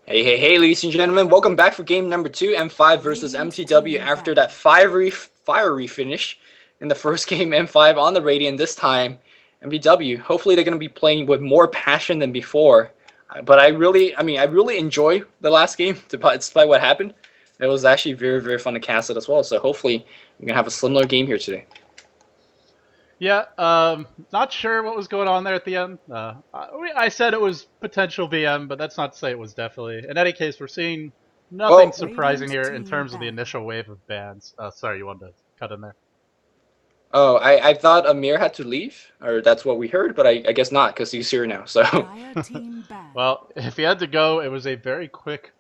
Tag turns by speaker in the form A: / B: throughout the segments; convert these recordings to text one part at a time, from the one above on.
A: Hey, ladies and gentlemen, welcome back for game number 2, M5 versus mTw after that fiery finish in the first game, M5 on the Radiant, this time mTw. Hopefully they're going to be playing with more passion than before. But I really enjoy the last game, despite what happened. It was actually very fun to cast it as well, so hopefully we're going to have a similar game here today.
B: Yeah, not sure what was going on there at the end. I said it was potential VM, but that's not to say it was definitely. In any case, we're seeing nothing surprising here in terms of the initial wave of bans. Sorry, you wanted to cut in there.
A: Oh, I thought Admir had to leave, or that's what we heard, but I guess not, because he's here now, so...
B: Well, if he had to go, it was a very quick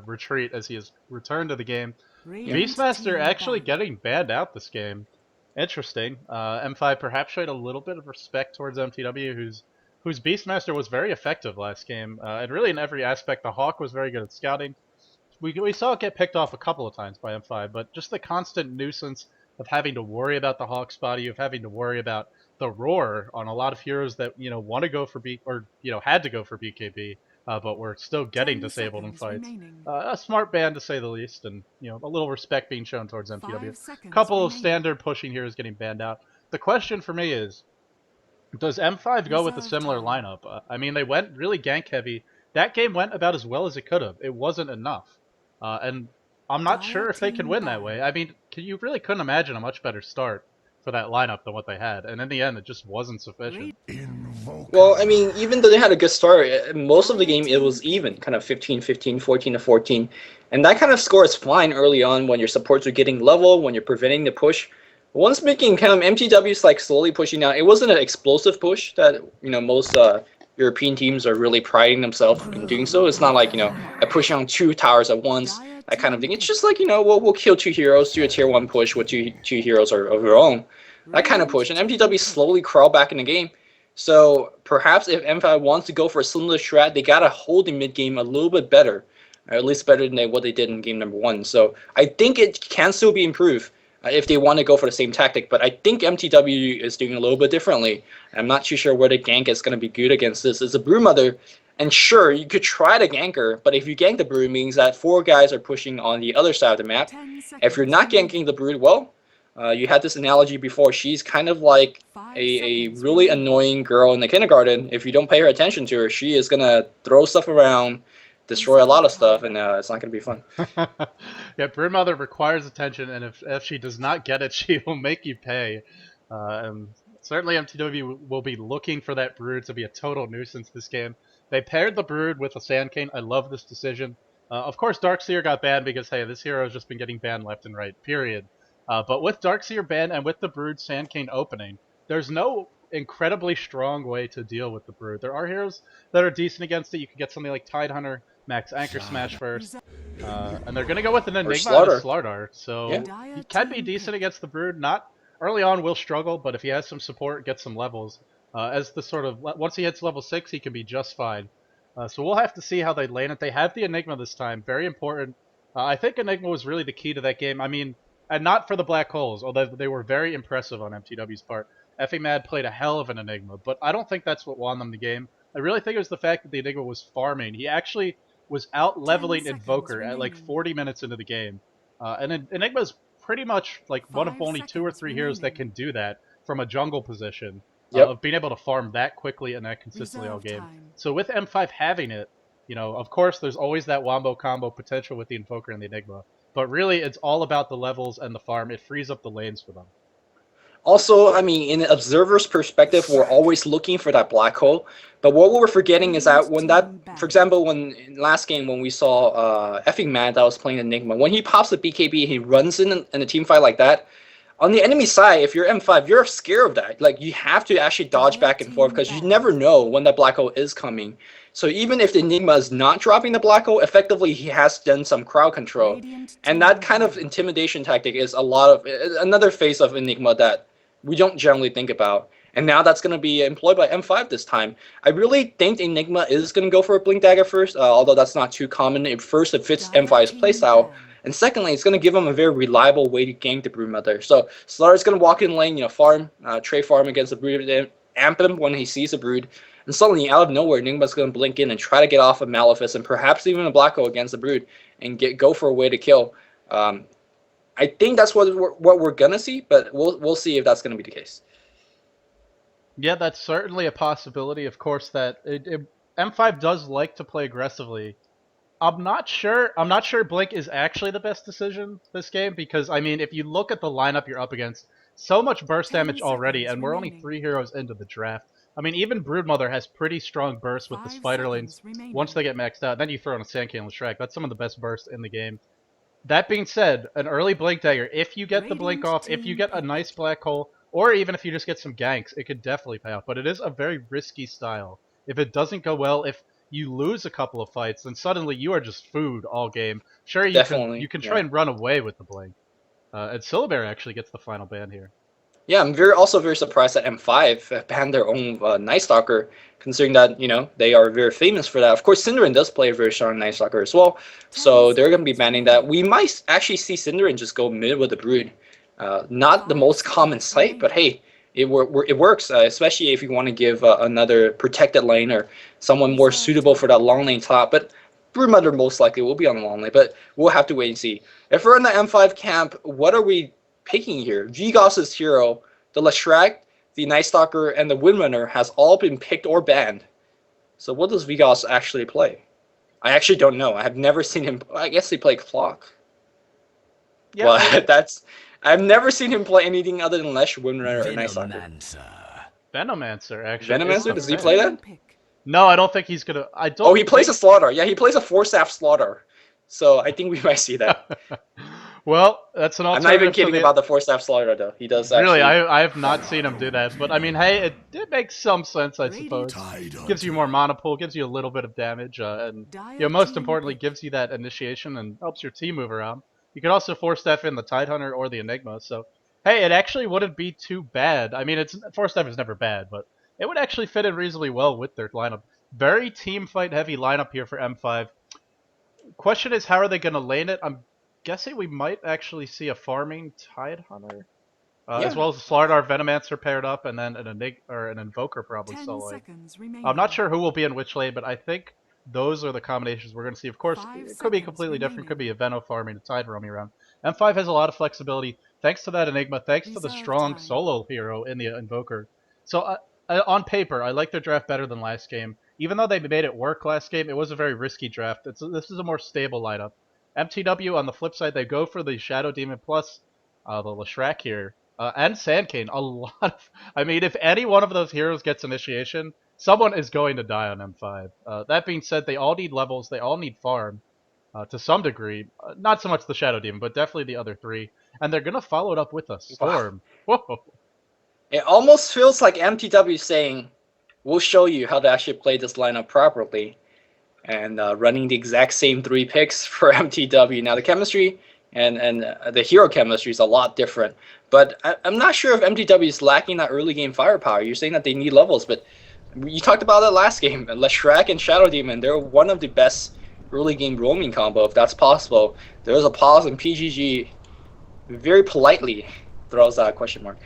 B: retreat as he has returned to the game. Beastmaster actually getting banned out this game. Interesting. M5 perhaps showed a little bit of respect towards mTw, whose Beastmaster was very effective last game, and really in every aspect. The Hawk was very good at scouting. We saw it get picked off a couple of times by M5, but just the constant nuisance of having to worry about the Hawk spotty, of having to worry about the roar on a lot of heroes that want to go for had to go for BKB, but were still getting disabled in fights. A smart ban to say the least, and a little respect being shown towards mTw. A couple of standard pushing heroes getting banned out. The question for me is, does M5 go with a similar lineup? I mean, they went really gank heavy. That game went about as well as it could have. It wasn't enough, and I'm not sure if they could win that way. I mean, you really couldn't imagine a much better start for that lineup than what they had, and in the end, it just wasn't sufficient.
A: Well, I mean, even though they had a good start, most of the game it was even, kind of 15-15, 14-14, and that kind of score is fine early on when your supports are getting level, when you're preventing the push. Once making kind of mTw's like slowly pushing out, it wasn't an explosive push that most European teams are really priding themselves in doing so. It's not like a push on 2 towers at once, that kind of thing. It's just like we'll kill 2 heroes, do a tier 1 push with two heroes of your own, that kind of push. And mTw slowly crawl back in the game. So perhaps if M5 wants to go for a similar strat, they gotta hold the mid game a little bit better, or at least better than what they did in game number 1. So I think it can still be improved if they want to go for the same tactic. But I think mTw is doing a little bit differently. I'm not too sure where the gank is going to be good against this. It's a broodmother, and sure, you could try to gank her, but if you gank the brood, it means that 4 guys are pushing on the other side of the map. If you're not ganking the brood, well, you had this analogy before. She's kind of like a really annoying girl in the kindergarten. If you don't pay her attention to her, she is going to throw stuff around, destroy a lot of stuff, and it's not going to be fun.
B: Yeah, broodmother requires attention, and if she does not get it, she will make you pay. And certainly mTw will be looking for that brood to be a total nuisance this game. They paired the brood with a sand cane. I love this decision. Of course, Darkseer got banned because, hey, this hero has just been getting banned left and right, period. But with Darkseer banned and with the brood sand cane opening, there's no incredibly strong way to deal with the brood. There are heroes that are decent against it. You could get something like Tidehunter, max Anchor Smash first, and they're going to go with an Enigma and a Slardar, so yeah. He can be decent against the brood. Not early on, will struggle, but if he has some support, get some levels, as the sort of, once he hits level 6, he can be just fine. So we'll have to see how they lane it. They have the Enigma this time, very important. I think Enigma was really the key to that game. I mean, and not for the black holes, although they were very impressive on mTw's part. Mad played a hell of an Enigma, but I don't think that's what won them the game. I really think it was the fact that the Enigma was farming. He actually was out-leveling Invoker at like 40 minutes into the game. And Enigma's pretty much like one of only 2 or 3 heroes that can do that from a jungle position, of being able to farm that quickly and that consistently all game. So with M5 having it, of course there's always that wombo combo potential with the Invoker and the Enigma. But really, it's all about the levels and the farm. It frees up the lanes for them.
A: Also, I mean, in an observer's perspective, we're always looking for that black hole. But what we're forgetting is that when that, for example, when in last game when we saw Mad that was playing Enigma, when he pops the BKB, he runs in a team fight like that. On the enemy side, if you're M5, you're scared of that. Like, you have to actually dodge back and forth because you never know when that black hole is coming. So even if the Enigma is not dropping the black hole, effectively he has done some crowd control. And that kind of intimidation tactic is another phase of Enigma that we don't generally think about. And now that's going to be employed by M5 this time. I really think Enigma is going to go for a Blink Dagger first, although that's not too common. First, it fits M5's playstyle. And secondly, it's going to give him a very reliable way to gank the broodmother. So Slardar is going to walk in lane, farm, trade farm against the brood, amp him when he sees the brood. and suddenly out of nowhere, Enigma's going to blink in and try to get off a Malefice and perhaps even a Black Hole against the Brood and go for a way to kill. I think that's what we're gonna see, but we'll see if that's gonna be the case.
B: Yeah, that's certainly a possibility. Of course, that M5 does like to play aggressively. I'm not sure Blink is actually the best decision this game because, I mean, if you look at the lineup you're up against, so much burst damage already, and we're only 3 heroes into the draft. I mean, even broodmother has pretty strong bursts with the spider lanes once they get maxed out. Then you throw in a Sandkin and leshrac. That's some of the best bursts in the game. That being said, an early Blink Dagger, if you get the Blink off, if you get a nice Black Hole, or even if you just get some ganks, it could definitely pay off. But it is a very risky style. If it doesn't go well, if you lose a couple of fights, then suddenly you are just food all game. Sure, you can try and run away with the Blink. And Syllabare actually gets the final ban here.
A: Yeah, I'm also very surprised that M5 banned their own Night Stalker, considering that, you know, they are very famous for that. Of course, Synderen does play a very strong Night Stalker as well, so they're going to be banning that. We might actually see Synderen just go mid with the Brood. Not the most common sight, but hey, it works, especially if you want to give another protected lane or someone more suitable for that long lane top. But broodmother most likely will be on the long lane, but we'll have to wait and see. If we're in the M5 camp, what are we picking here? Vigoss's hero, the leshrac, the Night Stalker, and the Windrunner has all been picked or banned. So what does Vigoss actually play? I actually don't know. I have never seen him. I guess they play Clock. Yeah, well, I've never seen him play anything other than Lesh, Windrunner, or Night Stalker.
B: Venomancer, actually.
A: Venomancer? Does he play that?
B: No, I don't think he's gonna.
A: Oh, he plays a Slardar. Yeah, he plays a 4-staff Slardar. So I think we might see that.
B: Well, that's an alternative.
A: I'm not even kidding about the 4-staff Slardar, though. He does actually.
B: Really, I have not seen him do that. But I mean, hey, it makes some sense, I suppose. Gives you more mana pool, gives you a little bit of damage, and most importantly, gives you that initiation and helps your team move around. You could also 4-staff in the Tidehunter or the Enigma, so hey, it actually wouldn't be too bad. I mean, 4-staff is never bad, but it would actually fit in reasonably well with their lineup. Very team fight heavy lineup here for M5. Question is, how are they going to lane it? I'm guessing we might actually see a farming Tidehunter, as well as a Slardar Venomancer paired up, and then an Invoker probably soloing. I'm not sure who will be in which lane, but I think those are the combinations we're going to see. Of course, it could be completely different. Could be a Veno farming, a Tide roaming around. M5 has a lot of flexibility, thanks to that Enigma, thanks to the strong solo hero in the Invoker. So on paper, I like their draft better than last game. Even though they made it work last game, it was a very risky draft. This is a more stable lineup. mTw, on the flip side, they go for the Shadow Demon plus the leshrac here. And Sandkin, a lot of... I mean, if any one of those heroes gets initiation, someone is going to die on M5. That being said, they all need levels, they all need farm, to some degree. Not so much the Shadow Demon, but definitely the other three. And they're going to follow it up with a Storm.
A: Wow. Whoa. It almost feels like mTw saying, we'll show you how to actually play this lineup properly. And running the exact same 3 picks for mTw. Now, the chemistry and the hero chemistry is a lot different. But I'm not sure if mTw is lacking that early game firepower. You're saying that they need levels, but you talked about that last game. leshrac and Shadow Demon, they're one of the best early game roaming combo, if that's possible. There's a pause, and PGG very politely throws that question mark.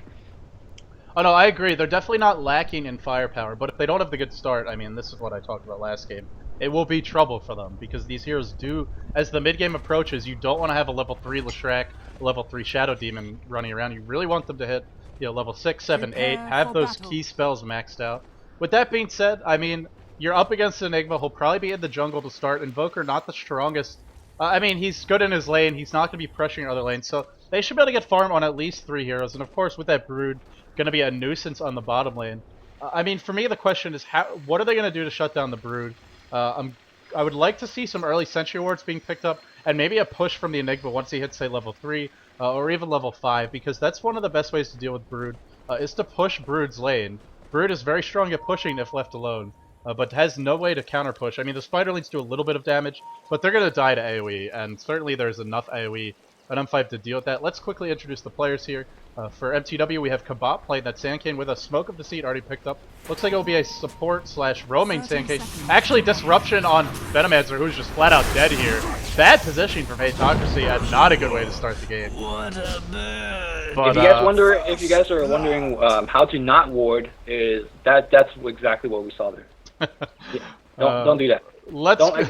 B: Oh no, I agree. They're definitely not lacking in firepower, but if they don't have the good start, I mean, this is what I talked about last game. It will be trouble for them, because these heroes do, as the mid-game approaches, you don't want to have a level 3 leshrac, level 3 Shadow Demon running around. You really want them to hit, level 6, 7, 8, have those key spells maxed out. With that being said, I mean, you're up against Enigma. He'll probably be in the jungle to start. Invoker, not the strongest. I mean, he's good in his lane. He's not going to be pressuring other lanes, so they should be able to get farm on at least 3 heroes. And of course, with that Brood, going to be a nuisance on the bottom lane. I mean, for me, the question is, what are they going to do to shut down the Brood? I would like to see some early Sentry Wards being picked up, and maybe a push from the Enigma once he hits, say, level 3, or even level 5, because that's one of the best ways to deal with Brood, is to push Brood's lane. Brood is very strong at pushing if left alone, but has no way to counter push. I mean, the Spider Lanes do a little bit of damage, but they're going to die to AoE, and certainly there's enough AoE an M5 to deal with that. Let's quickly introduce the players here. For mTw, we have Kabot playing that Sand King with a Smoke of Deceit already picked up. Looks like it will be a support / roaming Sand King. Actually, disruption on venomancer, who's just flat out dead here. Bad positioning from Hatocracy and not a good way to start the game.
C: What a bird!
B: But,
A: if you guys are wondering how to not ward, that's exactly what we saw there. Yeah, don't do that.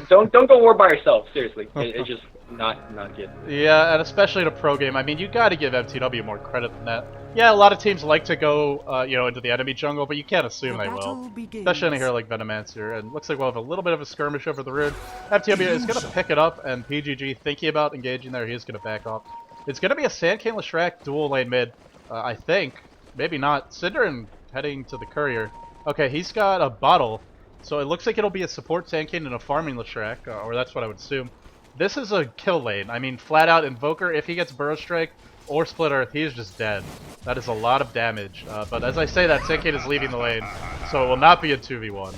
A: Don't go ward by yourself. Seriously, it's just not good.
B: Yeah, and especially in a pro game. I mean, you got to give mTw more credit than that. Yeah, a lot of teams like to go, into the enemy jungle, but you can't assume they will. Especially in a hero like Venomancer. And looks like we'll have a little bit of a skirmish over the rune. mTw is going to pick it up, and PGG thinking about engaging there. He is going to back off. It's going to be a Sand King leshrac dual lane mid, I think. Maybe not. Synderen heading to the courier. Okay, he's got a bottle. So it looks like it'll be a support Sand King and a farming leshrac, or that's what I would assume. This is a kill lane. I mean, flat out invoker, if he gets burrow strike or split earth, he is just dead. That is a lot of damage. But as I say that, Sand King is leaving the lane, so it will not be a 2v1.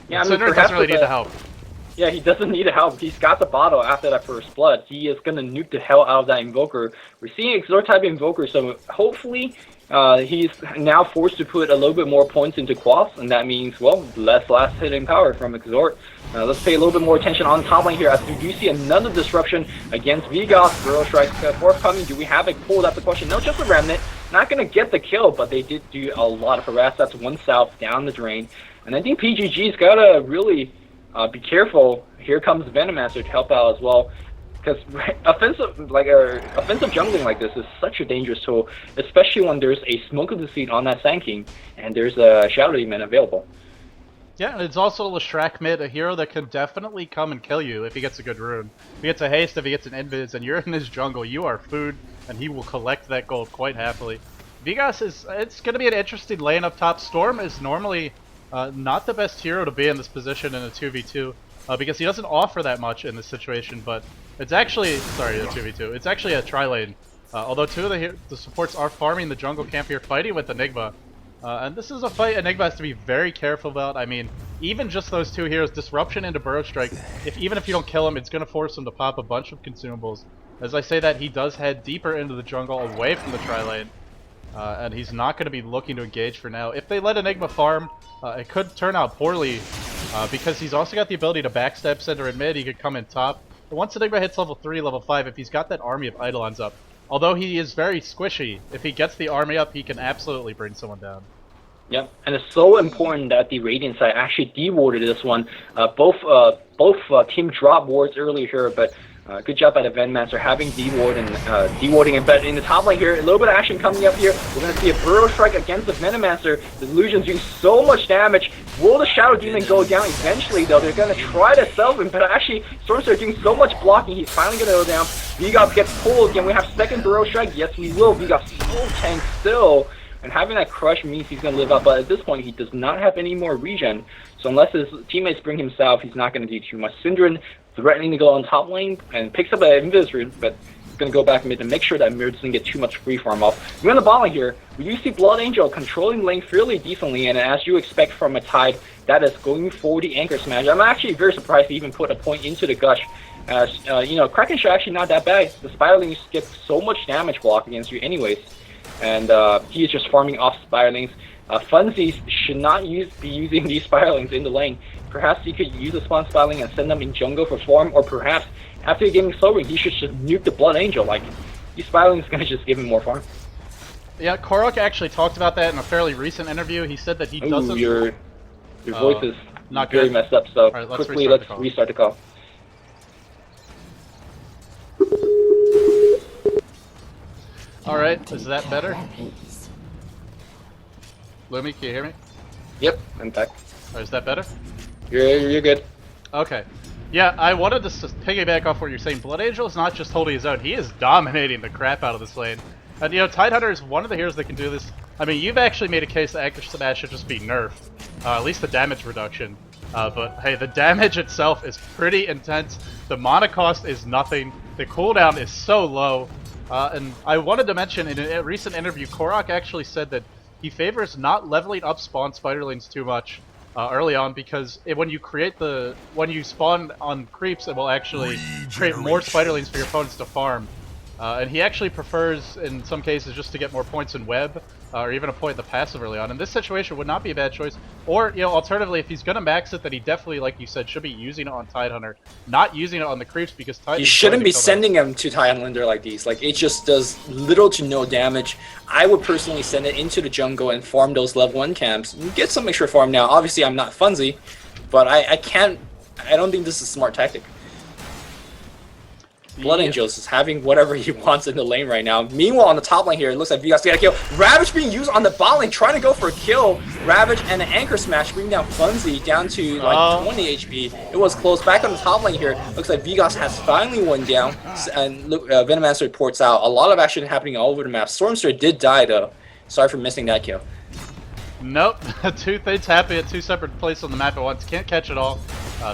A: Yeah,
B: Synderen doesn't really need the help.
A: Yeah, he doesn't need help. He's got the bottle after that first blood. He is going to nuke the hell out of that invoker. We're seeing Exort type invoker, so hopefully he's now forced to put a little bit more points into Quaff, and that means, well, less last hitting power from Exort. Let's pay a little bit more attention on top lane here as we do see another disruption against vigoss. Burrow strike forthcoming. Do we have a pull? That's the question. No, just a remnant. Not going to get the kill, but they did do a lot of harass. That's one south down the drain. And I think PGG's got to really be careful. Here comes venomancer to help out as well. Because offensive jungling like this is such a dangerous tool, especially when there's a Smoke of Deceit on that Sand King, and there's a Shadow Demon available.
B: Yeah, and it's also a leshrac mid, a hero that can definitely come and kill you if he gets a good rune. If he gets a haste, if he gets an invis, and you're in his jungle, you are food, and he will collect that gold quite happily. vigoss it's going to be an interesting lane up top. Storm is normally not the best hero to be in this position in a 2v2, because he doesn't offer that much in this situation, but it's actually, sorry, a 2v2, it's actually a tri-lane. Although two of the supports are farming the jungle camp here, fighting with Enigma. And this is a fight Enigma has to be very careful about. I mean, even just those two heroes, disruption into burrow strike, even if you don't kill him, it's going to force him to pop a bunch of consumables. As I say that, he does head deeper into the jungle, away from the tri-lane. And he's not going to be looking to engage for now. If they let Enigma farm, it could turn out poorly, because he's also got the ability to backstab center and mid. He could come in top. But once Enigma hits level 3, level 5, if he's got that army of Eidolons up, although he is very squishy, if he gets the army up, he can absolutely bring someone down.
A: Yep, and it's so important that the Radiant side actually dewarded this one. Both team dropped wards earlier here, but good job by the Venomancer having deward and dewarding it. But in the top lane here, a little bit of action coming up here. We're going to see a burrow strike against the Venomancer. The illusion's doing so much damage. Will the Shadow Demon go down eventually, though? They're going to try to sell him, but actually, Stormster doing so much blocking, he's finally going to go down. vigoss gets pulled again. We have second burrow strike. Yes, we will. vigoss so tank still. And having that crush means he's going to live up, but at this point he does not have any more regen. So unless his teammates bring him south, he's not going to do too much. Synderen threatening to go on top lane and picks up an invis rune, but he's going to go back mid to make sure that Mir doesn't get too much free farm off. We're on the bot lane here. We do see Blood Angel controlling lane fairly decently, and as you expect from a Tide, that is going for the anchor smash. I'm actually very surprised to even put a point into the gush. As Kraken should actually not that bad. The Spiralings get so much damage block against you anyways. And he is just farming off Spiralings. Funsies should not be using these Spiralings in the lane. Perhaps he could use a spawn Spiraling and send them in jungle for farm, or perhaps after getting slow ring, he should just nuke the Blood Angel. Like, these Spiralings is going to just give him more farm.
B: Yeah, Korok actually talked about that in a fairly recent interview. He said that he doesn't...
A: Your voice is
B: not
A: very
B: good.
A: messed up, so
B: right,
A: quickly let's restart the call.
B: Alright, is that better? Lumi, can you hear me?
A: Yep, I'm back.
B: Or is that better?
A: You're good.
B: Okay. Yeah, I wanted to piggyback off what you're saying. Blood Angel is not just holding his own, he is dominating the crap out of this lane. And Tidehunter is one of the heroes that can do this. I mean, you've actually made a case that Anchor Smash should just be nerfed. At least the damage reduction. But hey, the damage itself is pretty intense. The mana cost is nothing. The cooldown is so low. And I wanted to mention, in a recent interview, Korok actually said that he favors not leveling up spawn spiderlings too much early on, because when you spawn on creeps, it will actually create more spiderlings for your opponents to farm. And he actually prefers, in some cases, just to get more points in web, or even a point in the passive early on. And this situation would not be a bad choice. Or, you know, alternatively, if he's going to max it, then he definitely, like you said, should be using it on tidehunter, not using it on the creeps, because tidehunter.
A: You shouldn't be sending him to tidehunter like these. Like, it just does little to no damage. I would personally send it into the jungle and farm those level 1 camps. Get some extra farm now. Obviously, I'm not Funzy, but I don't think this is a smart tactic. Blood Angels is having whatever he wants in the lane right now. Meanwhile, on the top lane here, it looks like vigoss got a kill. Ravage being used on the bot lane, trying to go for a kill. Ravage and an anchor smash, bringing down Funzy down to like 20 HP. It was close. Back on the top lane here, looks like vigoss has finally one down. And look, venomancer reports out. A lot of action happening all over the map. Stormster did die though. Sorry for missing that kill.
B: Nope, two things happen at two separate places on the map at once. Can't catch it all.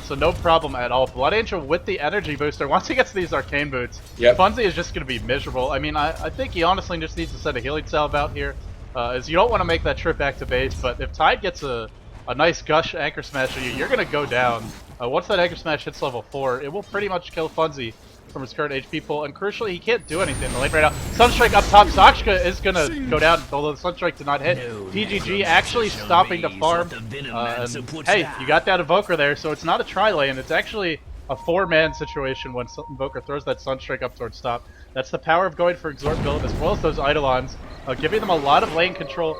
B: So no problem at all. Blood Angel with the energy booster. Once he gets these arcane boots, Funzy is just going to be miserable. I mean, I think he honestly just needs to send a healing salve out here, as you don't want to make that trip back to base. But if Tide gets a nice gush anchor smash, you're going to go down. Once that anchor smash hits level 4, it will pretty much kill Funzy from his current HP pool, and crucially, he can't do anything in the lane right now. Sunstrike up top, Sakshka is gonna go down, although the Sunstrike did not hit. PGG actually stopping the farm, and hey, you got that Invoker there, so it's not a tri-lane, it's actually a 4-man situation when Invoker throws that Sunstrike up towards top. That's the power of going for Exhort build, as well as those Eidolons, giving them a lot of lane control.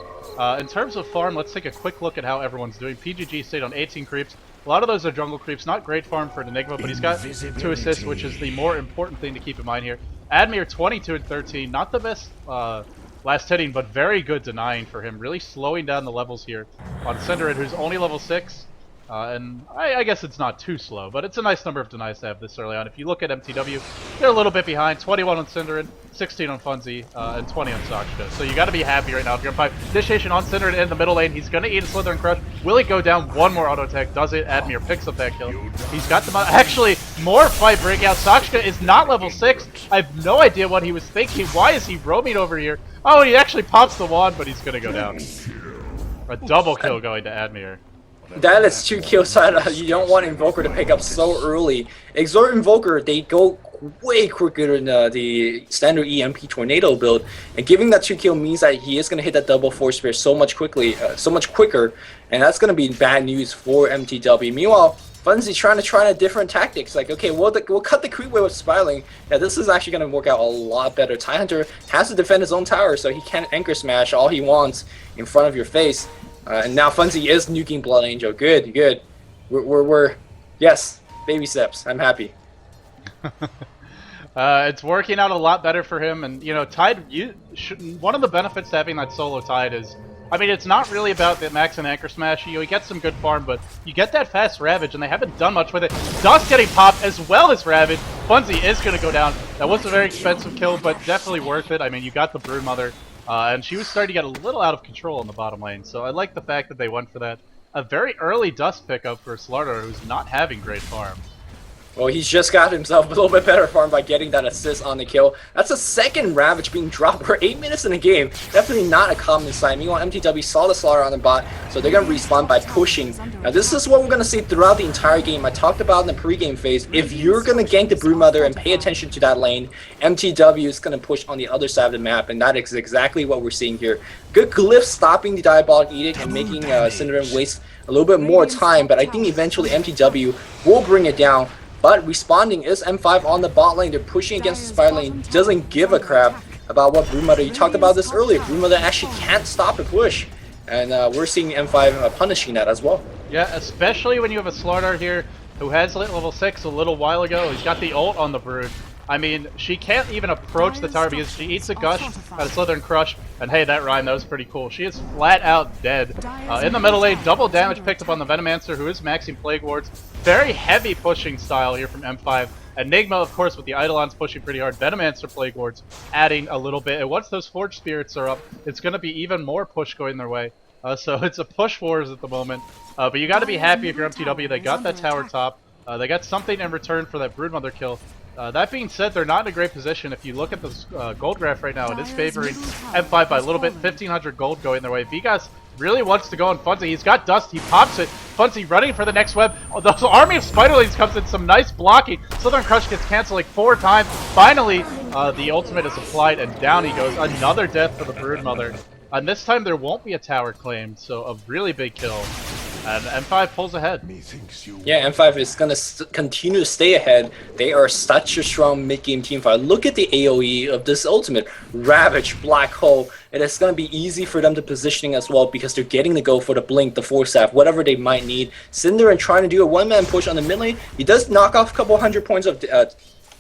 B: In terms of farm, let's take a quick look at how everyone's doing. PGG stayed on 18 creeps. A lot of those are jungle creeps. Not great farm for an Enigma, but he's got 2 assists, which is the more important thing to keep in mind here. Admir 22 and 13. Not the best last hitting, but very good denying for him. Really slowing down the levels here on synderen, who's only level 6. And I guess it's not too slow, but it's a nice number of denies to have this early on. If you look at mTw, they're a little bit behind. 21 on synderen, 16 on Funzy, and 20 on Sakshka. So you got to be happy right now if you're on 5. Initiation on synderen in the middle lane. He's going to eat a Slither and Crush. Will he go down? One more auto attack. Does it? Admir picks up that kill. He's got the... Actually, more fight breakout. Sakshka is not level 6. I have no idea what he was thinking. Why is he roaming over here? Oh, he actually pops the wand, but he's going to go down. A double kill going to Admir.
A: That is 2 kills. You don't want Invoker to pick up so early. Exhort Invoker, they go way quicker than the standard EMP Tornado build, and giving that 2 kill means that he is going to hit that double Force Spear so much quicker, and that's going to be bad news for mTw. Meanwhile, Funzy's trying a different tactics. Like, okay, we'll cut the creep wave with Spiraling. Yeah, this is actually going to work out a lot better. Tidehunter has to defend his own tower, so he can't anchor smash all he wants in front of your face. And now Funzy is nuking Blood Angel. Good, good. We're yes, baby steps. I'm happy.
B: It's working out a lot better for him, and you know, Tide. One of the benefits to having that solo Tide is, I mean, it's not really about the max and anchor smash. You get some good farm, but you get that fast Ravage, and they haven't done much with it. Dust getting popped as well as Ravage. Funzy is going to go down. That was a very expensive kill, but definitely worth it. I mean, you got the broodmother. And she was starting to get a little out of control in the bottom lane, so I like the fact that they went for that. A very early dust pickup for Slardar, who's not having great farm.
A: Well, he's just got himself a little bit better farm by getting that assist on the kill. That's a second Ravage being dropped. We're 8 minutes in the game. Definitely not a common sight. Meanwhile, mTw saw the Slardar on the bot, so they're going to respawn by pushing. Now, this is what we're going to see throughout the entire game. I talked about in the pregame phase. If you're going to gank the broodmother and pay attention to that lane, mTw is going to push on the other side of the map, and that is exactly what we're seeing here. Good glyph stopping the Diabolic Edict and making synderen waste a little bit more time, but I think eventually mTw will bring it down. But responding is M5 on the bot lane. They're pushing against the Spire lane. Doesn't give a crap about what broodmother. You talked about this earlier. Broodmother actually can't stop a push. And we're seeing M5 punishing that as well.
B: Yeah, especially when you have a Slardar here who has lit level 6 a little while ago. He's got the ult on the Brood. I mean, she can't even approach the tower because she eats a gush at a Slither and Crush. And hey, that rhyme, that was pretty cool. She is flat out dead. In the middle lane, double damage picked up on the Venomancer, who is maxing Plague Wards. Very heavy pushing style here from M5. Enigma, of course, with the Eidolons pushing pretty hard. Venomancer Plague Wards adding a little bit. And once those Forge Spirits are up, it's going to be even more push going their way. So it's a push wars at the moment. But you got to be happy if you're mTw. They got that tower top. They got something in return for that broodmother kill. That being said, they're not in a great position. If you look at the gold graph right now, it is favoring M5 by a little bit. 1,500 gold going their way. vigoss really wants to go on Funzy. He's got Dust, he pops it. Funzy running for the next web. Oh, the army of Spiderlings comes in, some nice blocking. Southern Crush gets canceled like 4 times. Finally, the ultimate is applied, and down he goes. Another death for the Broodmother. And this time there won't be a tower claimed, so a really big kill. And M5 pulls ahead.
A: Yeah, M5 is going to continue to stay ahead. They are such a strong mid-game team fight. Look at the AoE of this ultimate. Ravage, Black Hole. It is going to be easy for them to positioning as well because they're getting to go for the Blink, the Force Staff, whatever they might need. Synderen trying to do a one-man push on the mid lane. He does knock off a couple hundred points of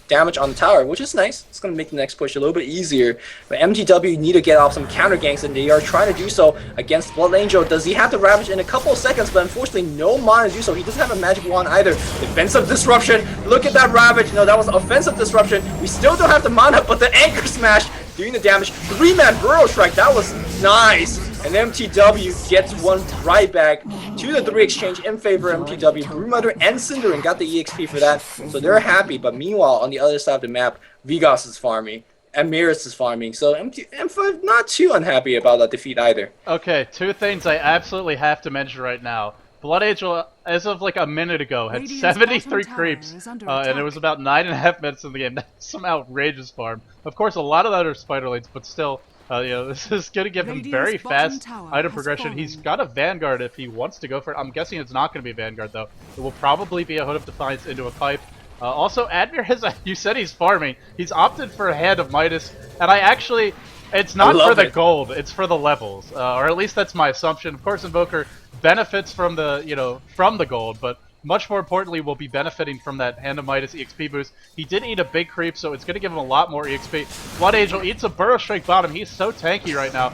A: damage on the tower, which is nice. It's going to make the next push a little bit easier. But mTw need to get off some counter ganks, and they are trying to do so against Blood Angel. Does he have to Ravage in a couple of seconds? But unfortunately, no mana to do so. He doesn't have a magic wand either. Defensive disruption. Look at that Ravage. No, that was offensive disruption. We still don't have the mana, but the anchor smash doing the damage. 3-man burrow strike. That was nice. And mTw gets one right back to the 3 exchange in favor of mTw. Broodmother and Synderen got the EXP for that, so they're happy. But meanwhile, on the other side of the map, vigoss is farming, and midas is farming. So M5 not too unhappy about that defeat either.
B: Okay, 2 things I absolutely have to mention right now. Blood Angel, as of like a minute ago, had 73 creeps, and it was about 9.5 minutes in the game. That's some outrageous farm. Of course, a lot of that are Spiderlings, but still, you know, this is going to give him very fast item progression. He's got a Vanguard if he wants to go for it. I'm guessing it's not going to be a Vanguard, though. It will probably be a Hood of Defiance into a pipe. Also, Admir has, you said he's farming. He's opted for a Hand of Midas, and I actually, it's not for the gold, it's for the levels. Or at least that's my assumption. Of course, Invoker benefits from the, you know, from the gold, but much more importantly, will be benefiting from that Hand of Midas EXP boost. He did eat a big creep, so it's going to give him a lot more EXP. Blood Angel eats a Burrow Strike bottom. He's so tanky right now.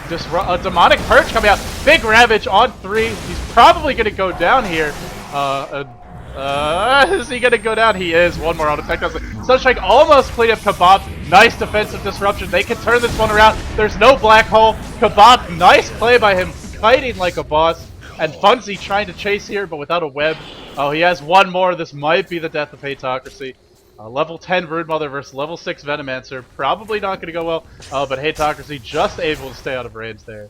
B: Just a Demonic Purge coming out. Big Ravage on 3. He's probably going to go down here. Is he going to go down? He is. One more on attack. Sunstrike almost cleaned up Kebab. Nice defensive disruption. They can turn this one around. There's no Black Hole. Kebab, nice play by him, kiting like a boss. And Funzy trying to chase here, but without a web. Oh, he has one more. This might be the death of Hatocracy. Level 10 Broodmother versus level 6 Venomancer. Probably not going to go well, but Hatocracy just able to stay out of range there.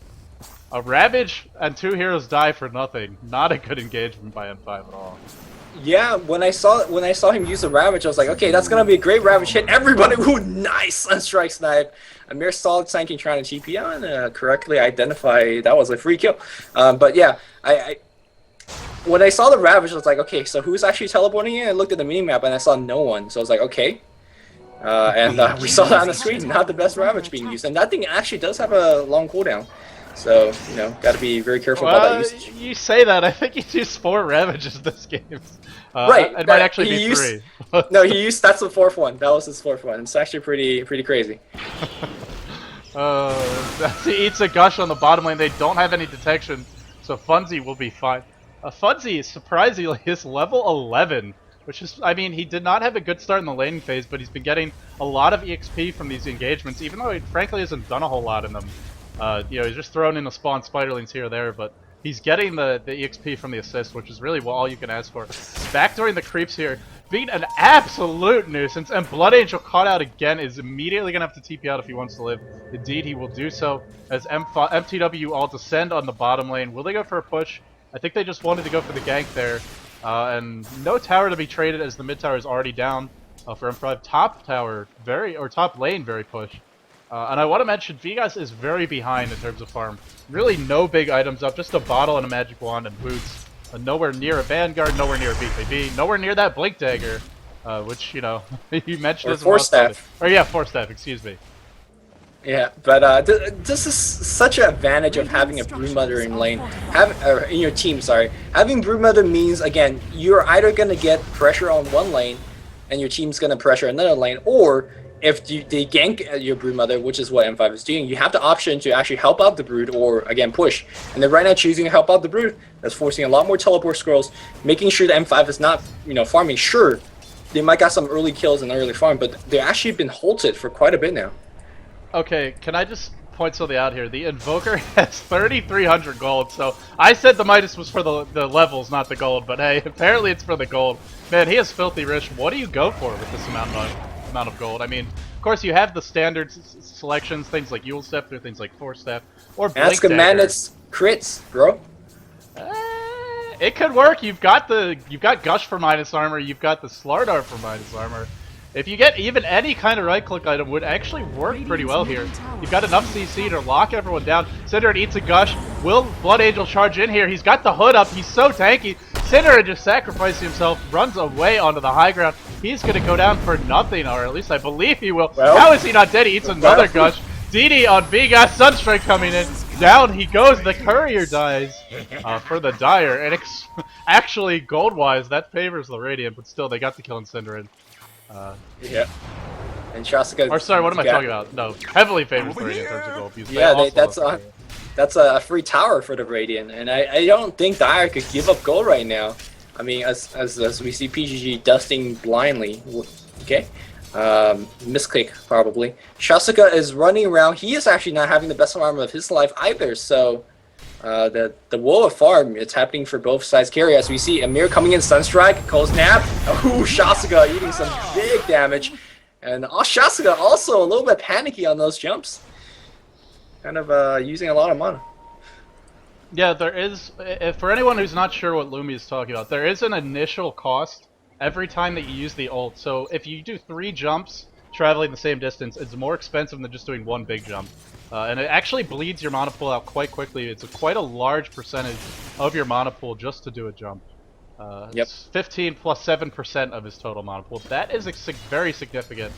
B: A Ravage and 2 heroes die for nothing. Not a good engagement by M5 at all.
A: Yeah, when I saw him use the Ravage, I was like, okay, that's gonna be a great Ravage hit. Everybody, ooh, nice Sunstrike Snipe. A mere solid Sanking trying to TP and correctly identify that was a free kill. But yeah, when I saw the Ravage, I was like, okay, so who's actually teleporting in? I looked at the minimap and I saw no one, so I was like, okay. And we saw that on the screen, not the best Ravage being used, and that thing actually does have a long cooldown. So, you know, got to be very careful about that usage.
B: You say that. I think he used 4 Ravages this game.
A: Right.
B: It might actually be 3.
A: No, that's the 4th one. That was his 4th one. It's actually pretty crazy.
B: He eats a Gush on the bottom lane. They don't have any detection, so Funzy will be fine. Funzy, surprisingly, is level 11, which is, I mean, he did not have a good start in the laning phase, but he's been getting a lot of EXP from these engagements, even though he frankly hasn't done a whole lot in them. You know, he's just thrown in a spawn Spiderlings here or there, but he's getting the EXP from the assist, which is really all you can ask for. Backdooring the creeps here, being an absolute nuisance, and Blood Angel caught out again, is immediately going to have to TP out if he wants to live. Indeed, he will do so, as mTw all descend on the bottom lane. Will they go for a push? I think they just wanted to go for the gank there, and no tower to be traded as the mid tower is already down for M5. Top tower, top lane, very push. And I want to mention, vigoss is very behind in terms of farm. Really no big items up, just a bottle and a magic wand and boots. Nowhere near a Vanguard, nowhere near a BKB, nowhere near that Blink Dagger, which, you know, you mentioned as well.
A: Force Staff.
B: Or yeah, Force Staff, excuse me.
A: Yeah, but this is such an advantage of having a Broodmother in lane, in your team, sorry. Having Broodmother means, again, you're either going to get pressure on one lane, and your team's going to pressure another lane, or if they gank your Broodmother, which is what M5 is doing, you have the option to actually help out the Brood or, again, push. And they're right now choosing to help out the Brood. That's forcing a lot more teleport scrolls, making sure that M5 is not, you know, farming. Sure, they might got some early kills and early farm, but they've actually been halted for quite a bit now.
B: Okay, can I just point something out here? The Invoker has 3,300 gold, so I said the Midas was for the levels, not the gold, but hey, apparently it's for the gold. Man, he is filthy rich. What do you go for with this amount of gold? I mean, of course you have the standard selections, things like Yule Step, or things like Force Staff, or Blink Dagger.
A: crits, bro.
B: It could work. You've got Gush for minus armor. You've got the Slardar for minus armor. If you get even any kind of right-click item, would actually work pretty well here. You've got enough CC to lock everyone down. Synderen eats a Gush. Will Blood Angel charge in here? He's got the hood up. He's so tanky. Synderen just sacrificing himself, runs away onto the high ground. He's going to go down for nothing, or at least I believe he will.
A: Well,
B: how is he not dead? He eats another Gush. DD on vigoss, Sunstrike coming in. Down he goes. The courier dies for the Dire. And actually, gold-wise, that favors the Radiant, but still, they got the kill on Synderen.
A: Yeah. And Shasuka.
B: Or sorry, what am I talking about? No, heavily favors the Radiant in terms of gold. Because
A: Yeah, that's a free tower for the Radiant, and I don't think Dire could give up gold right now. I mean, as we see PGG dusting blindly. Okay. Misclick probably. Shasuka is running around. He is actually not having the best armor of his life either. So the woe of farm, it's happening for both sides. Carry as we see Admir coming in, Sunstrike, Cold Snap. Oh, Shasuka eating some big damage, and Shasuka also a little bit panicky on those jumps. Kind of using a lot of mana.
B: Yeah, there is. For anyone who's not sure what Lumi is talking about, there is an initial cost every time that you use the ult. So if you do 3 jumps traveling the same distance, it's more expensive than just doing 1 big jump. And it actually bleeds your mana pool out quite quickly. It's quite a large percentage of your mana pool just to do a jump.
A: Yep.
B: It's 15 plus 7% of his total mana pool. That is very significant,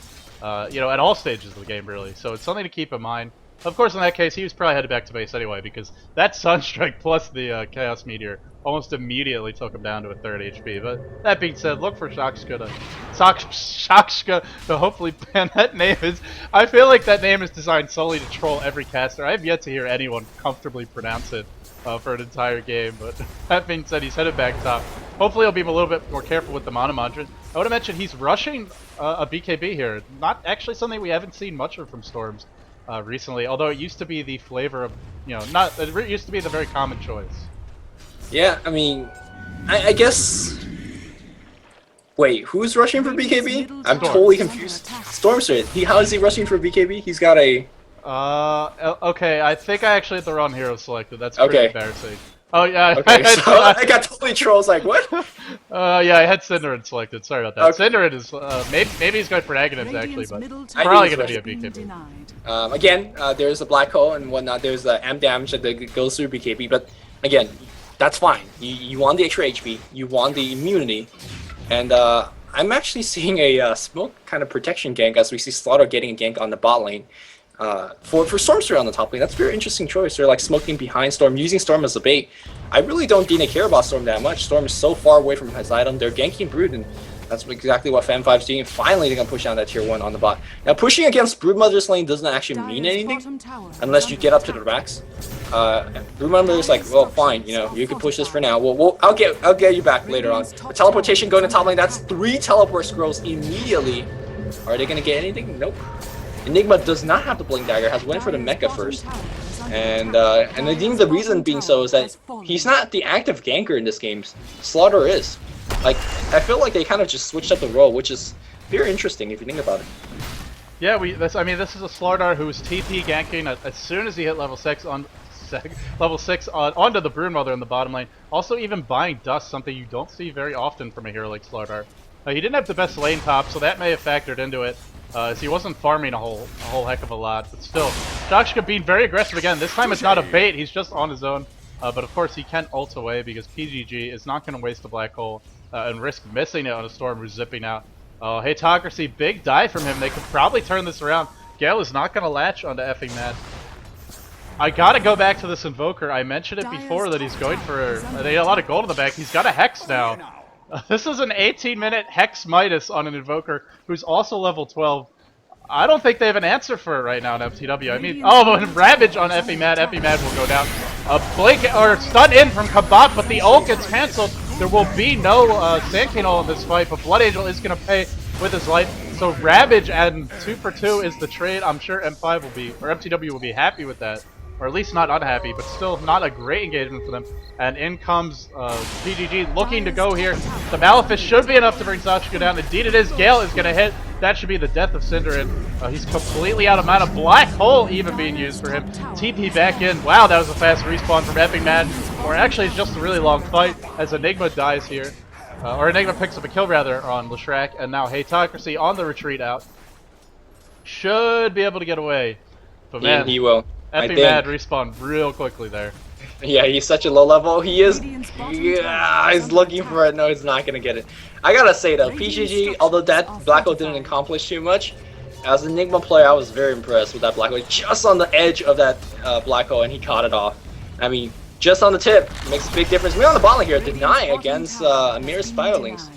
B: you know, at all stages of the game, really. So it's something to keep in mind. Of course, in that case, he was probably headed back to base anyway, because that Sunstrike plus the Chaos Meteor almost immediately took him down to a 3rd HP. But that being said, look for Shakshka to hopefully ban. That name is... I feel like that name is designed solely to troll every caster. I have yet to hear anyone comfortably pronounce it for an entire game. But that being said, he's headed back top. Hopefully he'll be a little bit more careful with the mana mantras. I would have mentioned he's rushing a BKB here. Not actually something we haven't seen much of from Storms recently, although it used to be the flavor of, you know, it used to be the very common choice.
A: Yeah, I mean, I guess... Wait, who's rushing for BKB? I'm totally confused. Stormster, how is he rushing for BKB? He's got a...
B: Okay, I think I actually had the wrong hero selected. That's pretty embarrassing. Oh, yeah.
A: Okay, so I got totally trolls, like, what?
B: Yeah, I had Synderen selected. Sorry about that. Okay. Synderen is, maybe he's going for negatives, actually, but probably going to be a BKB.
A: Again, there's a black hole and whatnot. There's the M damage that goes through BKB, but again, that's fine. You want the extra HP, you want the immunity, and I'm actually seeing a smoke kind of protection gank as we see Slaughter getting a gank on the bot lane. For Stormster on the top lane, that's a very interesting choice. They're like smoking behind Storm, using Storm as a bait. I really don't think they care about Storm that much. Storm is so far away from his item. They're ganking Brood, and that's exactly what Fan5's doing. Finally, they're going to push down that tier 1 on the bot. Now, pushing against Broodmother's lane doesn't actually mean anything unless you get up to the max. Broodmother's like, well, fine, you know, you can push this for now. Well, I'll get you back later on. The teleportation going to top lane, that's 3 teleport scrolls immediately. Are they going to get anything? Nope. Enigma does not have the Blink Dagger, has went for the Mecha first. And I think the reason being so is that he's not the active ganker in this game. Slaughter is. Like, I feel like they kind of just switched up the role, which is very interesting if you think about it.
B: Yeah, I mean, this is a Slardar who was TP ganking as soon as he hit level 6 onto the Broodmother in the bottom lane. Also, even buying Dust, something you don't see very often from a hero like Slardar. He didn't have the best lane top, so that may have factored into it. As he wasn't farming a whole heck of a lot, but still, Shakshka being very aggressive again. This time it's not a bait, he's just on his own. But of course he can ult away because PGG is not going to waste a black hole and risk missing it on a Storm who's zipping out. Oh, Hatocracy, big dive from him. They could probably turn this around. Gale is not going to latch onto effing Mad. I gotta go back to this Invoker. I mentioned it before that he's going for they had a lot of gold in the back. He's got a Hex now. This is an 18-minute Hex Midas on an Invoker who's also level 12. I don't think they have an answer for it right now in mTw. I mean, oh, but Ravage on Effie Mad will go down. A blink or stun in from Kabak, but the ult gets cancelled. There will be no Sand King ult in this fight, but Blood Angel is going to pay with his life. So Ravage and 2 for 2 is the trade. I'm sure M5 will be, or mTw will be happy with that. Or at least not unhappy, but still not a great engagement for them. And in comes PGG looking to go here. The Malefice should be enough to bring Shakshka down. Indeed it is. Gale is going to hit. that should be the death of Synderen. He's completely out of mana. Black Hole even being used for him. TP back in. Wow, that was a fast respawn from epimad. Or actually, it's just a really long fight as Enigma dies here. Or Enigma picks up a kill rather on leshrac, and now Hatocracy on the retreat out. Should be able to get away. But man,
A: he will.
B: epimad respawned real quickly there.
A: Yeah, he's such a low level. He is. Yeah, he's looking for it. No, he's not gonna get it. I gotta say though, PGG, although that black hole didn't accomplish too much, as an Enigma player, I was very impressed with that black hole. Just on the edge of that black hole, and he caught it off. I mean, just on the tip makes a big difference. We're on the bottom here, denying against Admir Spiralings.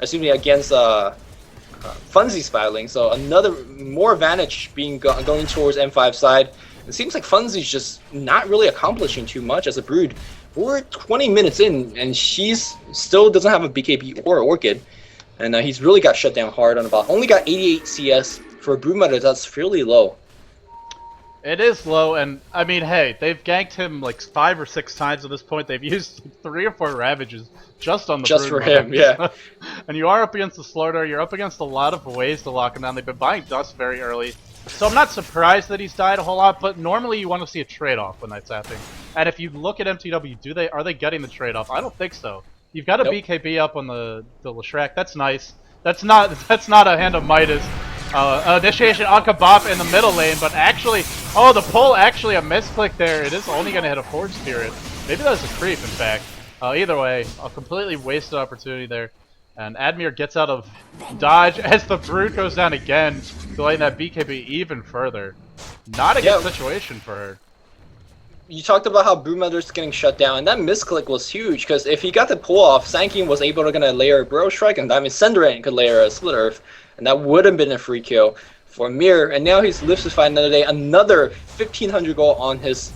A: Excuse me, against Funzy Spiraling. So another more advantage being going towards M5 side. It seems like Funzy's just not really accomplishing too much as a brood. We're 20 minutes in, and she's still doesn't have a BKB or Orchid. And he's really got shut down hard on the bot. Only got 88 CS for a broodmother. That's fairly low.
B: It is low, and I mean, hey, they've ganked him like 5 or 6 times at this point. They've used 3 or 4 ravages just on the
A: just for him, yeah.
B: And you are up against the Slardar. You're up against a lot of ways to lock him down. They've been buying dust very early. So I'm not surprised that he's died a whole lot, but normally you want to see a trade-off when that's happening. And if you look at mTw, are they getting the trade-off? I don't think so. You've got a BKB up on the leshrac. That's nice. That's not a hand of Midas. Initiation on Kebab in the middle lane, but actually, oh, the pull actually a misclick there. It is only going to hit a Forge Spirit. Maybe that was a creep, in fact. Either way, a completely wasted opportunity there. And Admir gets out of dodge as the Brood goes down again, delaying that BKB even further. Not a good situation for her.
A: You talked about how broodmother's getting shut down, and that misclick was huge, because if he got the pull off, Sankin was able to layer a Bro Strike, and that means synderen could layer a Split Earth, and that would have been a free kill for Mir. And now he's lives to fight another day, another 1500 gold on his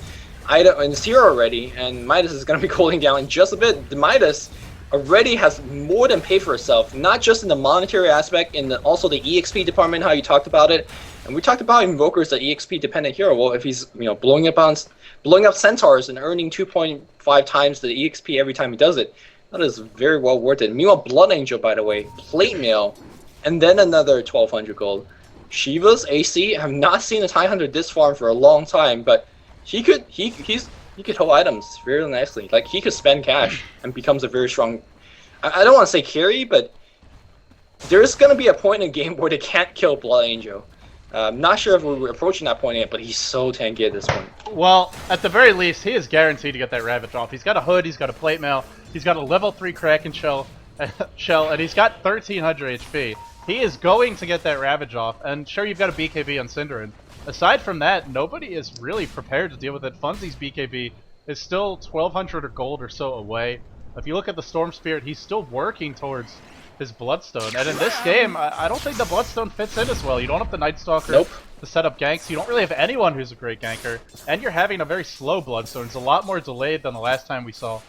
A: item and his hero already, and Midas is going to be cooling down in just a bit. The Midas already has more than paid for itself, not just in the monetary aspect, in also the EXP department, how you talked about it. And we talked about Invoker's the EXP dependent hero. Well, if he's blowing up centaurs and earning 2.5 times the EXP every time he does it, that is very well worth it. Meanwhile, Blood Angel, by the way, plate mail, and then another 1200 gold. Shiva's AC, I have not seen a tidehunter this farm for a long time, but he could hold items very nicely. Like, he could spend cash and becomes a very strong, I don't want to say carry, but there's going to be a point in a game where they can't kill Blood Angel. I'm not sure if we're approaching that point yet, but he's so tanky at this point.
B: Well, at the very least, he is guaranteed to get that Ravage off. He's got a Hood, he's got a Plate Mail, he's got a level 3 Kraken shell, and he's got 1300 HP. He is going to get that Ravage off, and sure, you've got a BKB on Synderen. Aside from that, nobody is really prepared to deal with it. Funzy's BKB is still 1200 or gold or so away. If you look at the Storm Spirit, he's still working towards his Bloodstone. And in this game, I don't think the Bloodstone fits in as well. You don't have the Night Stalker to set up ganks. You don't really have anyone who's a great ganker. And you're having a very slow Bloodstone. It's a lot more delayed than the last time we saw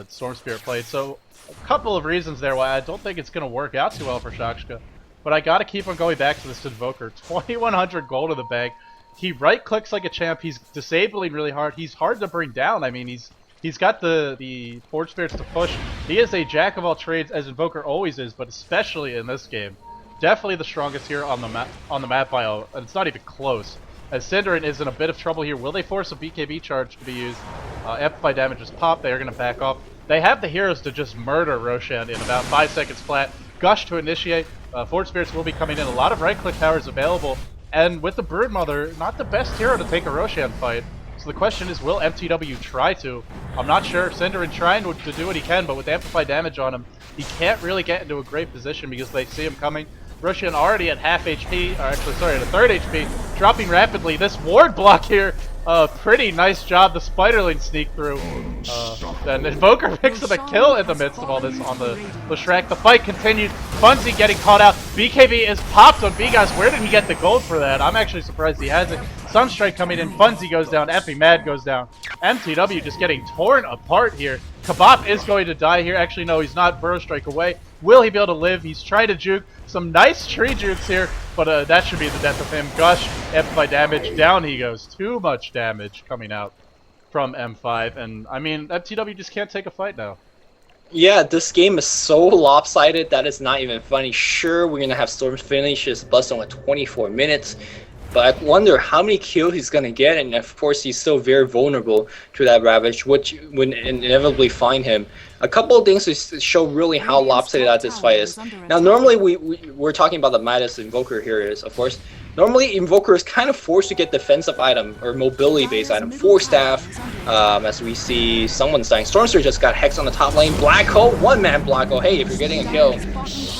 B: Storm Spirit played. So a couple of reasons there why I don't think it's going to work out too well for Shoutcast. But I got to keep on going back to this Invoker. 2100 gold in the bag. He right-clicks like a champ. He's disabling really hard. He's hard to bring down. I mean, he's got the Forge Spirits to push. He is a jack of all trades, as Invoker always is, but especially in this game. Definitely the strongest here on the map bio, and it's not even close. As Synderen is in a bit of trouble here. Will they force a BKB charge to be used? Amplify damage is popped. They are going to back off. They have the heroes to just murder Roshan in about 5 seconds flat. Gush to initiate. Forge Spirits will be coming in. A lot of right-click powers available. And with the Broodmother, not the best hero to take a Roshan fight. So the question is, will mTw try to? I'm not sure. Synderen trying to do what he can, but with amplified damage on him, he can't really get into a great position because they see him coming. Roshan already at half HP, or actually, sorry, at a third HP, dropping rapidly. This ward block here, pretty nice job. The Spiderling sneak through. Then Invoker picks up a kill in the midst of all this on the leshrac. The fight continued. Funzy getting caught out. BKB is popped on vigoss. Where did he get the gold for that? I'm actually surprised he hasn't. Sunstrike coming in. Funzy goes down. Mad goes down. mTw just getting torn apart here. Kebab is going to die here. Actually, no, he's not. Burrow Strike away. Will he be able to live? He's trying to juke. Some nice tree jukes here, but that should be the death of him. Gush, amplify damage. Down he goes. Too much damage coming out from M5. And, I mean, mTw just can't take a fight now.
A: Yeah, this game is so lopsided that it's not even funny. Sure, we're gonna have Storm finish his Bloodstone at 24 minutes, but I wonder how many kills he's gonna get, and of course he's still very vulnerable to that Ravage, which would inevitably find him. A couple of things to show really how lopsided that this fight is. Now, normally we're talking about the Midas Invoker here is, of course. Normally, Invoker is kind of forced to get defensive item or mobility-based item. 4 staff, as we see someone's dying. Stormster just got Hex on the top lane. Black Hole, one-man Black Hole. Hey, if you're getting a kill,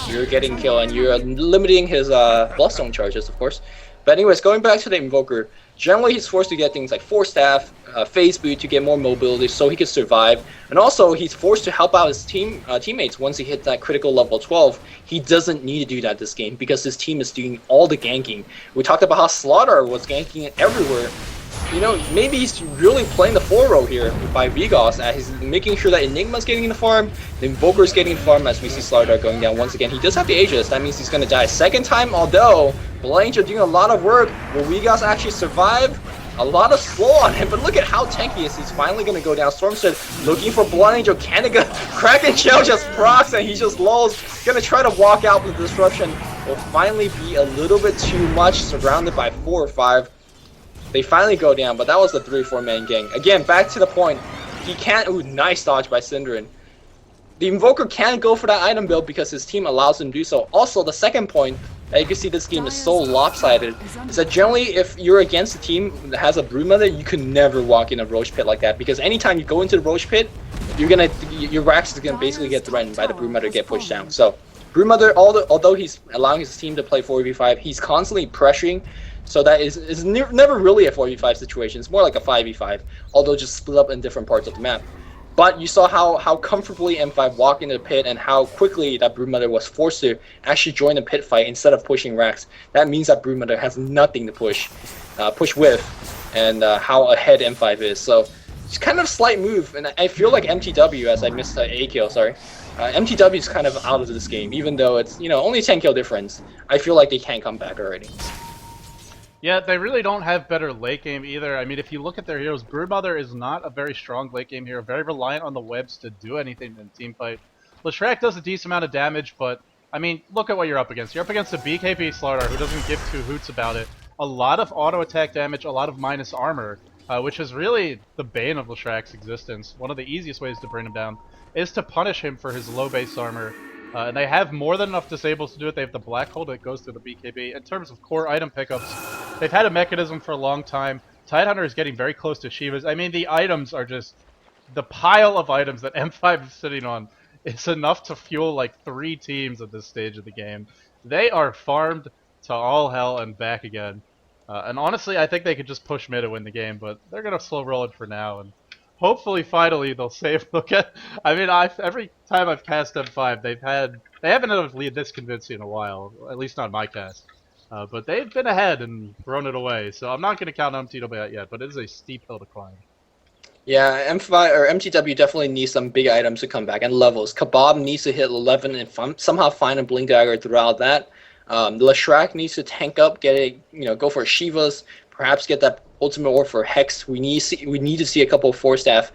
A: you're getting a kill, and you're limiting his Bloodstone charges, of course. But anyways, going back to the Invoker, generally he's forced to get things like 4 staff, phase boot to get more mobility so he can survive, and also he's forced to help out his teammates once he hits that critical level 12. He doesn't need to do that this game because his team is doing all the ganking. We talked about how Slardar was ganking it everywhere. You know, maybe he's really playing the 4-row here by vigoss, as he's making sure that Enigma's getting in the farm, the Invoker's getting in the farm, as we see Slardar going down once again. He does have the Aegis, that means he's going to die a second time, although Blanche are doing a lot of work. Will vigoss actually survive? A lot of slow on him, but look at how tanky he is. He's finally going to go down. Stormstead looking for Blood Angel. Canada, Kraken Shell just procs, and he just lulls. Going to try to walk out with disruption. Will finally be a little bit too much, surrounded by 4 or 5. They finally go down, but that was the 3-4 man gang. Again, back to the point. He can't. Ooh, nice dodge by synderen. The Invoker can't go for that item build because his team allows him to do so. Also, the second point that you can see this game is so lopsided is that generally if you're against a team that has a broodmother, you can never walk in a roach pit like that, because anytime you go into the roach pit, your Rax is gonna basically get threatened by the broodmother to get pushed down. So broodmother, although he's allowing his team to play 4v5, he's constantly pressuring. So that is never really a 4v5 situation. It's more like a 5v5, although just split up in different parts of the map. But you saw how comfortably M5 walked into the pit and how quickly that broodmother was forced to actually join the pit fight instead of pushing Rax. That means that broodmother has nothing to push with, and how ahead M5 is. So it's kind of a slight move, and I feel like mTw, as I missed a kill, sorry. mTw is kind of out of this game, even though it's, you know, only 10 kill difference. I feel like they can't come back already.
B: Yeah, they really don't have better late game either. I mean, if you look at their heroes, Broodmother is not a very strong late game hero, very reliant on the webs to do anything in team fight. Leshrac does a decent amount of damage, but, I mean, look at what you're up against. You're up against a BKB Slardar who doesn't give 2 hoots about it. A lot of auto attack damage, a lot of minus armor, which is really the bane of Leshrac's existence. One of the easiest ways to bring him down is to punish him for his low base armor. And they have more than enough disables to do it. They have the Black Hole that goes through the BKB. In terms of core item pickups, they've had a mechanism for a long time. Tidehunter is getting very close to Shiva's. I mean, the items are just... The pile of items that M5 is sitting on is enough to fuel like 3 teams at this stage of the game. They are farmed to all hell and back again. And honestly, I think they could just push mid to win the game, but they're going to slow roll it for now. And hopefully, finally, they'll save. Look at, I mean, every time I've cast M5, they haven't had a lead this convincing in a while, at least not my cast. But they've been ahead and thrown it away, so I'm not going to count mTw out yet, but it is a steep hill to climb.
A: Yeah, M5 or mTw definitely needs some big items to come back, and levels. Kebab needs to hit 11 and somehow find a blink dagger throughout that. leshrac needs to tank up, get a, go for Shivas, perhaps get that ultimate orb for Hex. We need to see a couple of 4 staff.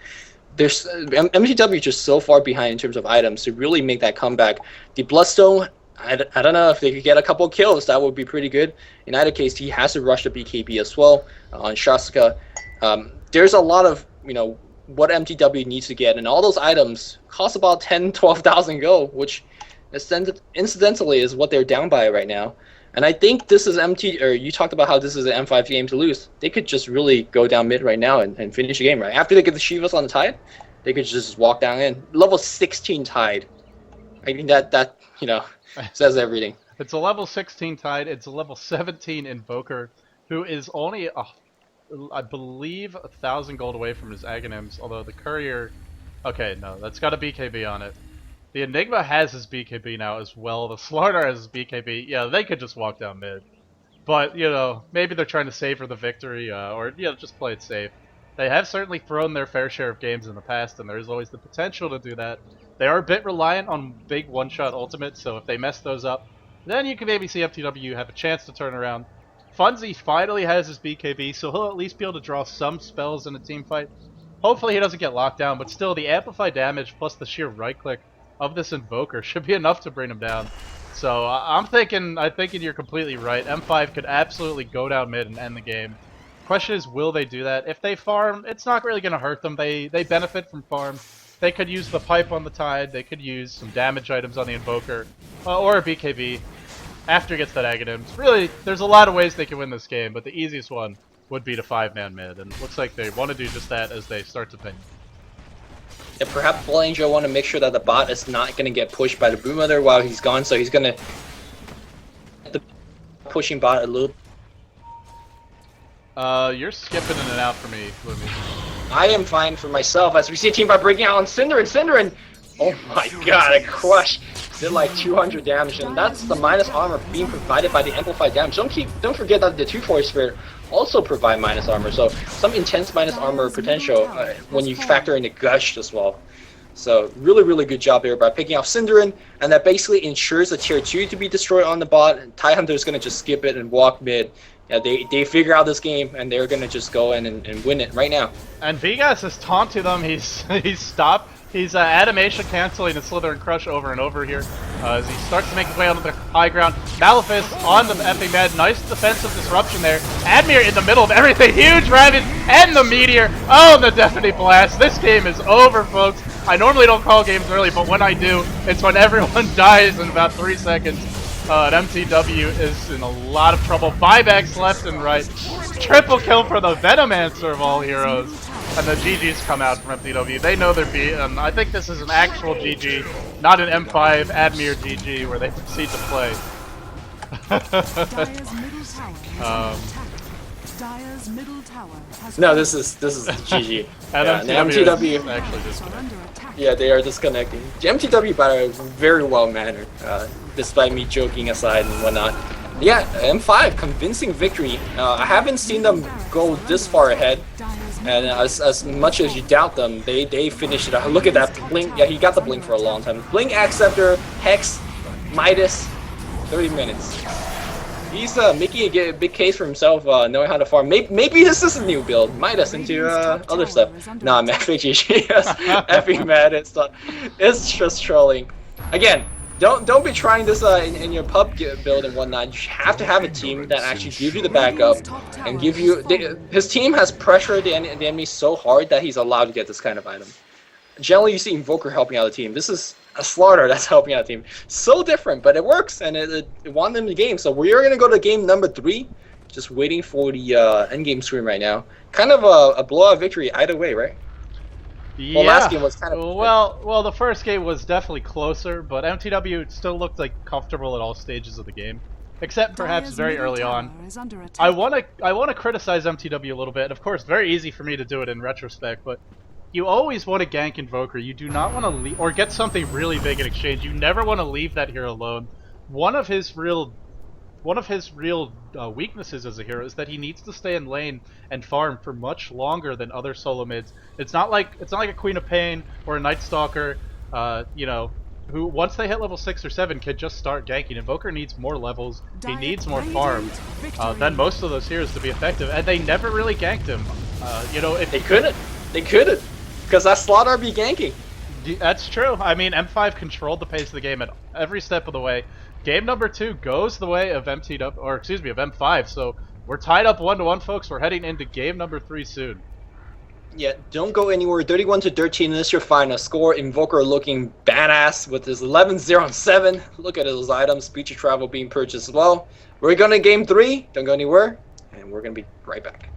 A: There's mTw is just so far behind in terms of items to really make that comeback. The Bloodstone, I don't know if they could get a couple of kills. That would be pretty good. In either case, he has to rush the BKB as well on Shaska. There's a lot of what mTw needs to get, and all those items cost about 10,000-12,000 gold, which incidentally is what they're down by right now. And I think this is you talked about how this is an M5 game to lose. They could just really go down mid right now and finish the game right after they get the Shivas on the Tide. They could just walk down in level 16 Tide. I think that says everything.
B: It's a level 16 Tide. It's a level 17 Invoker, who is only I believe 1,000 gold away from his Aghanims. Although the Courier, okay, no, that's got a BKB on it. The Enigma has his BKB now as well. The Slardar has his BKB. Yeah, they could just walk down mid. But, maybe they're trying to savor the victory, or, just play it safe. They have certainly thrown their fair share of games in the past, and there's always the potential to do that. They are a bit reliant on big one-shot ultimates, so if they mess those up, then you can maybe see mTw have a chance to turn around. Funzy finally has his BKB, so he'll at least be able to draw some spells in a team fight. Hopefully he doesn't get locked down, but still the amplified damage plus the sheer right click of this invoker should be enough to bring him down. So I'm thinking you're completely right. M5 could absolutely go down mid and end the game. Question is, will they do that? If they farm, it's not really going to hurt them. They benefit from farm. They could use the pipe on the Tide. They could use some damage items on the invoker, or a BKB after he gets that Aghanims. Really, there's a lot of ways they can win this game, but the easiest one would be to 5-man mid, and it looks like they want to do just that as they start to ping.
A: Yeah, perhaps Blangel want to make sure that the bot is not going to get pushed by the broodmother while he's gone, so he's going to pushing bot a little.
B: You're skipping in and out for me, Lumi.
A: I am fine for myself as we see a team by breaking out on Synderen. Synderen! Oh my god, a crush! Did like 200 damage, and that's the minus armor being provided by the amplified damage. Don't forget that the 2-4 spirit also provide minus armor, so some intense minus armor potential when you factor in the gush as well. So really good job there by picking off Synderen, and that basically ensures a tier 2 to be destroyed on the bot. And tidehunter is going to just skip it and walk mid. Yeah, they figure out this game, and they're going to just go in and win it right now.
B: And vigoss is taunting them. He's stopped. He's animation canceling and Slytherin Crush over and over here as he starts to make his way onto the high ground. Malefice on the epic med. Nice defensive disruption there. Admir in the middle of everything. Huge Ravage and the Meteor. Oh, the Deafening Blast. This game is over, folks. I normally don't call games early, but when I do, it's when everyone dies in about 3 seconds. And mTw is in a lot of trouble. Buybacks left and right. Triple kill for the Venomancer of all heroes. And the GGs come out from mTw. They know they're beaten. I think this is an actual GG, not an M5 Admir GG where they proceed to play.
A: No, this is GG.
B: And
A: yeah,
B: mTw is actually disconnected.
A: Yeah, they are disconnecting. mTw, by the way, very well mannered, despite me joking aside and whatnot. Yeah, M5, convincing victory. I haven't seen them go this far ahead, and as much as you doubt them, they finished it out. Look at that blink. Yeah, he got the blink for a long time. Blink, Acceptor, Hex, Midas, 30 minutes. He's making a big case for himself, knowing how to farm. Maybe this is a new build. Midas into other stuff. Nah, GG. Effing mad. It's just trolling. Again, don't be trying this in your pub build and whatnot. You have to have a team that actually gives you the backup and give you. His team has pressured the enemy so hard that he's allowed to get this kind of item. Generally, you see Invoker helping out the team. This is a Slardar that's helping out the team. So different, but it works, and it won them the game. So we are going to go to game number 3. Just waiting for the endgame screen right now. Kind of a blowout victory either way, right?
B: Yeah.
A: Well, last game was kind of...
B: Well, the first game was definitely closer, but mTw still looked like comfortable at all stages of the game. Except perhaps very early on. I want to criticize mTw a little bit. Of course, very easy for me to do it in retrospect, but you always want to gank Invoker. You do not want to leave, or get something really big in exchange. You never want to leave that hero alone. One of his real weaknesses as a hero is that he needs to stay in lane and farm for much longer than other solo mids. It's not like a Queen of Pain or a Night Stalker, you know, who once they hit level 6 or 7 can just start ganking. Invoker needs more levels. He needs more farm than most of those heroes to be effective, and they never really ganked him. You know, if
A: they couldn't, because that Slardar be ganking.
B: That's true. I mean, M5 controlled the pace of the game at every step of the way. Game number 2 goes the way of M5. So we're tied up 1-1, folks. We're heading into game number 3 soon.
A: Yeah, don't go anywhere. 31-13 is your final score. Invoker looking badass with his 11-0-7. Look at those items. Speech of travel being purchased as well. We're going to game 3. Don't go anywhere, and we're going to be right back.